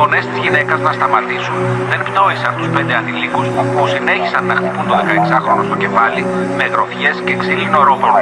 φωνές της γυναίκας να σταματήσουν δεν πτώησαν τους 5 ανηλίκους που συνέχισαν να χτυπούν το 16χρονο στο κεφάλι με γροθιές και ξύλινο ρόφωνο.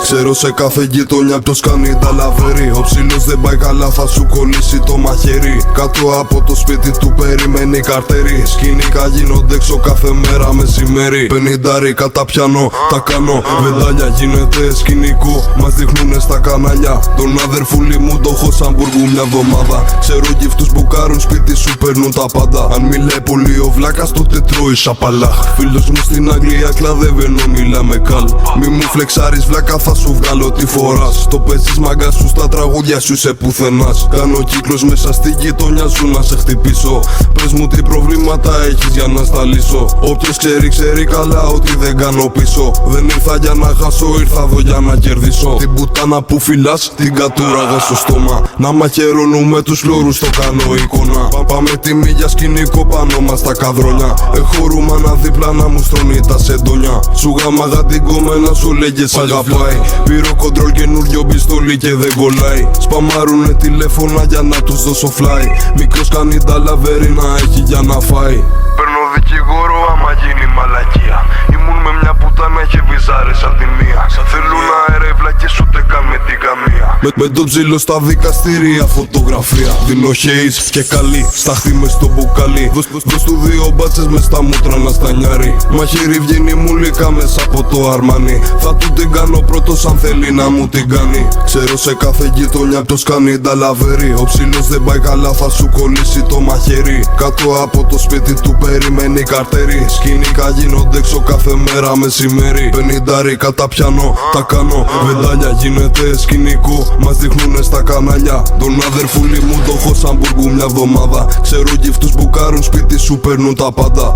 Ξέρω σε κάθε γειτονιά ποιος κάνει τα λαβέρι. Ο ψήλος δεν πάει καλά, θα σου κολλήσει το μαχαίρι. Κάτω από το σπίτι του περιμένει καρτέρι. Σκηνικά γίνονται έξω κάθε μέρα μεσημέρι. 50 κατά πιάνω, τα κάνω βεντάλια. Γίνεται σκηνικό, μας δείχνουνε στα κανάλια. Τον αδερφούλη μου το έχω σαν μπουργού μια εβδομάδα. Ξέρω γυφτούς που κάρουν σπίτι σου παίρνουν τα πάντα. Αν μιλάει πολύ ο βλάκας τότε τρώει σαπαλά. Φίλος μου στην Αγγλία κλαδεύει ενώ μιλάμε καλ. Μη μου φλεξάρεις βλάκα, θα σου βγάλω τι φοράς. Το παίζεις μάγκα σου στα τραγούδια σου είσαι πουθενάς. Κάνω κύκλος μέσα στη γειτονιά σου να σε χτυπήσω. Πες μου τι προβλήματα έχεις για να στα λύσω. Όποιος ξέρει ξέρει καλά ότι δεν κάνω πίσω. Δεν ήρθα για να χάσω, ήρθα εδώ για να κερδίσω. Την πουτάνα που φυλάς την κατούραγα στο στόμα. Να μαχαιρώνουμε τους φλόρους το κάνω εικόνα. Πάμε τιμή για σκηνικό πάνω μας τα καδρόνια. Έχω ρούμανα δίπλα να μου στρώνει τα σεντόνια. Σου γάμαγα την κομμένα σου λέγε σ' αγαπάει. Πήρω κοντρόλ καινούριο πιστόλι και δεν κολλάει. Σπαμάρουνε τηλέφωνα για να τους δώσω fly. Μικρός κάνει τα λαβέρι να έχει για να φάει. Παίρνω δικηγόρο άμα γίνει μαλακία. Ήμουν με μια πουτάνα είχε βυζάρες απ' τη μία. Θέλουν αερεύλα και ούτε καν με την καμία. Με το ψήλο στα δικαστήρια φωτογραφία. Δίνω χέις και καλή, στάχτη μες στο μπουκάλι. Δώσ' του 2 μπάτσες μες στα μούτρα να στανιάρει. Μαχαίρι βγαίνει μουλικά μέσα από το αρμάνι. Θα του την κάνω πρώτος αν θέλει να μου την κάνει. Ξέρω σε κάθε γειτονιά ποιος κάνει τα λαβέρι. Ο ψήλος δεν πάει καλά, θα σου κολλήσει το μαχαίρι. Κάτω από το σπίτι του περιμένει καρτέρι. Σκηνικά γίνονται έξω κάθε μέρα μεσημέρι. 50 κατά πιάνω, τα κάνω βεντάλια. Γίνεται σκηνικό, μας δείχνουνε στα κανάλια. Τον αδερφούλη μου το έχω σαν μπουργού μια εβδομάδα. Ξέρω γυφτούς που κάρουν σπίτι σου παίρνουν τα πάντα.